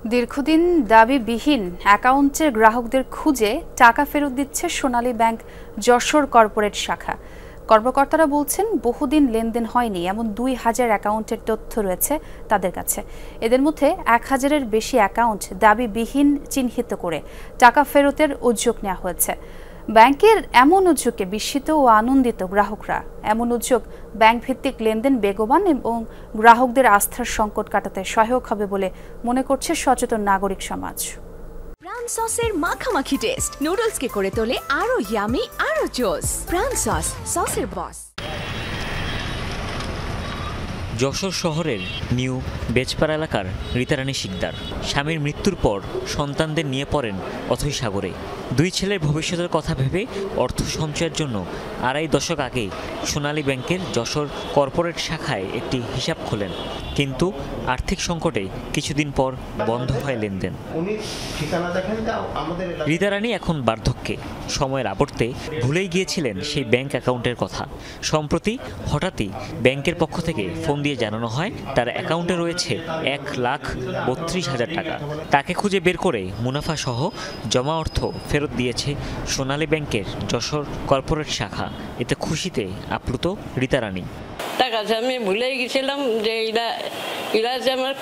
দীর্ঘদিন দাবিবিহীন অ্যাকাউন্টের গ্রাহকদের খুঁজে টাকা ফেরত দিচ্ছে সোনালী ব্যাংক যশোর কর্পোরেট শাখা। কর্মকর্তারা বলছেন, বহুদিন লেনদেন হয়নি এমন ২,০০০ অ্যাকাউন্টের তথ্য রয়েছে তাদের কাছে। এদের মধ্যে ১,০০০-এর বেশি অ্যাকাউন্ট দাবিবিহীন চিহ্নিত করে টাকা ফেরতের উদ্যোগ নেওয়া হয়েছে। ব্যাংকের এমন উদ্যোগে বিস্মিত ও আনন্দিত গ্রাহকরা। এমন উদ্যোগ ব্যাংক ভিত্তিক লেনদেন বেগবান এবং গ্রাহকদের আস্থার সংকট কাটাতে সহায়ক হবে বলে মনে করছে সচেতন নাগরিক সমাজ। প্রাণ সসের মাখামাখি টেস্ট নুডলসকে করে তোলে আরো ইয়ামি আরো জোস। প্রাণ সস, সসের বস। যশোর শহরের নিউ বেজপাড়া এলাকার রীতারানী শিকদার স্বামীর মৃত্যুর পর সন্তানদের নিয়ে পড়েন অথৈ সাগরে। দুই ছেলের ভবিষ্যতের কথা ভেবে অর্থ সঞ্চয়ের জন্য ২.৫ দশক আগেই সোনালী ব্যাংকের যশোর কর্পোরেট শাখায় একটি হিসাব খোলেন, কিন্তু আর্থিক সংকটে কিছুদিন পর বন্ধ হয় লেনদেন। রীতারানী এখন বার্ধক্যে, সময়ের আবর্তে ভুলেই গিয়েছিলেন সেই ব্যাংক অ্যাকাউন্টের কথা। সম্প্রতি হঠাৎই ব্যাংকের পক্ষ থেকে ফোন দিয়ে জানানো হয় তার অ্যাকাউন্টে রয়েছে ১,৩২,০০০ টাকা। তাকে খুঁজে বের করে মুনাফা সহ জমা অর্থ ফেরত দিয়েছে সোনালী ব্যাংকের যশোর কর্পোরেট শাখা। এতে খুশিতে আপ্লুত রীতারানী। টাকা আমি ভুলেই গেছিলাম যে এরা যে আমার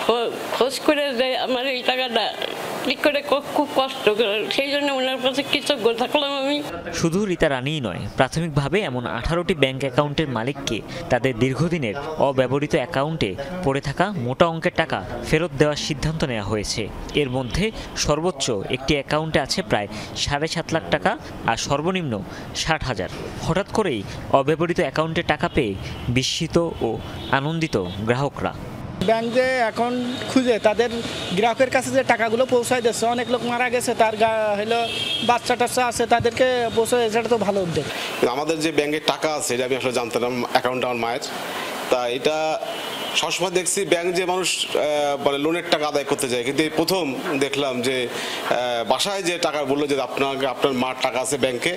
খোঁজ করে দেয় আমার এই টাকাটা ঠিক করে, খুব কষ্ট করে, সেই জন্য ওনার কাছে কৃতজ্ঞ থাকলাম আমি। শুধু রীতারানীই নয়, প্রাথমিকভাবে এমন 18টি ব্যাংক অ্যাকাউন্টের মালিককে তাদের দীর্ঘদিনের অব্যবহৃত অ্যাকাউন্টে পড়ে থাকা মোটা অঙ্কের টাকা ফেরত দেওয়ার সিদ্ধান্ত নেওয়া হয়েছে। এর মধ্যে সর্বোচ্চ একটি অ্যাকাউন্টে আছে প্রায় ৭.৫ লাখ টাকা আর সর্বনিম্ন ৬০,০০০। হঠাৎ করেই অব্যবহৃত অ্যাকাউন্টে টাকা পেয়ে বিস্মিত ও আনন্দিত গ্রাহকরা। ব্যাংক যে অ্যাকাউন্ট খুঁজে তাদের গ্রাহকের কাছে যে টাকাগুলো পৌঁছায় দিচ্ছে, অনেক লোক মারা গেছে, তার হলো বাচ্চা টাচ্চা আছে, তাদেরকে পৌঁছায়, সেটা তো ভালো উদ্যোগ। আমাদের যে ব্যাংকের টাকা আছে এটা আমি আসলে জানতাম, অ্যাকাউন্ট আমার মায়ের, তা এটা সবসময় দেখছি ব্যাংক যে মানুষ মানে লোনের টাকা আদায় করতে যায়, কিন্তু প্রথম দেখলাম যে বাসায় যে টাকা বললো যে আপনার মার টাকা আছে ব্যাংকে।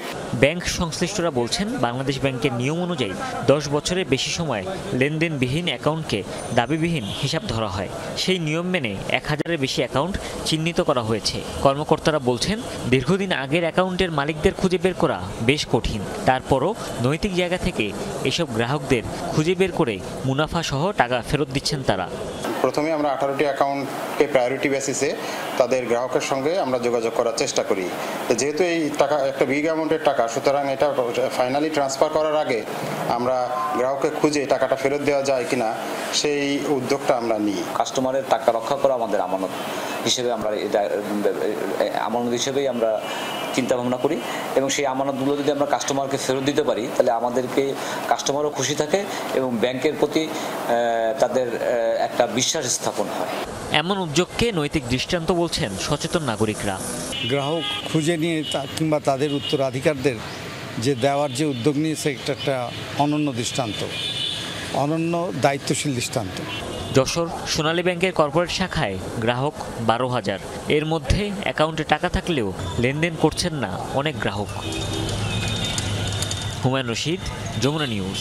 ব্যাংক সংশ্লিষ্টরা বলছেন, বাংলাদেশ ব্যাংকের নিয়ম অনুযায়ী 10 বছরের বেশি সময় লেনদেনবিহীন অ্যাকাউন্টকে দাবিবিহীন হিসাব ধরা হয়। সেই নিয়ম মেনে ১,০০০-এর বেশি অ্যাকাউন্ট চিহ্নিত করা হয়েছে। কর্মকর্তারা বলছেন, দীর্ঘদিন আগের অ্যাকাউন্টের মালিকদের খুঁজে বের করা বেশ কঠিন। তারপরও নৈতিক জায়গা থেকে এসব গ্রাহকদের খুঁজে বের করে মুনাফা সহ টাকা ফেরত দিচ্ছেন তারা। প্রথমে আমরা 18টি অ্যাকাউন্টকে প্রায়োরিটি বেসিসে তাদের গ্রাহকের সঙ্গে আমরা যোগাযোগ করার চেষ্টা করি। যেহেতু এই টাকা একটা বিগ অ্যামাউন্টের টাকা, সুতরাং এটা ফাইনালি ট্রান্সফার করার আগে আমরা গ্রাহককে খুঁজে টাকাটা ফেরত দেওয়া যায় কিনা সেই উদ্যোগটা আমরা নিই। কাস্টমারের টাকা রক্ষা করা আমাদের আমানত হিসেবে আমরা আমানত হিসেবেই আমরা চিন্তা ভাবনা করি, এবং সেই আমানতগুলো যদি আমরা কাস্টমারকে ফেরত দিতে পারি তাহলে আমাদেরকে কাস্টমারও খুশি থাকে এবং ব্যাংকের প্রতি তাদের একটা বিশ্বাস স্থাপন হয়। এমন উদ্যোগকে নৈতিক দৃষ্টান্ত বলছেন সচেতন নাগরিকরা। গ্রাহক খুঁজে নিয়ে কিংবা তাদের উত্তরাধিকারদের যে দেওয়ার যে উদ্যোগ নিয়েছে, এটা একটা অনন্য দৃষ্টান্ত, অনন্য দায়িত্বশীল দৃষ্টান্ত। যশোর সোনালী ব্যাংকের কর্পোরেট শাখায় গ্রাহক ১২,০০০। এর মধ্যে অ্যাকাউন্টে টাকা থাকলেও লেনদেন করছেন না অনেক গ্রাহক। হুমায়ুন রশিদ, যমুনা নিউজ।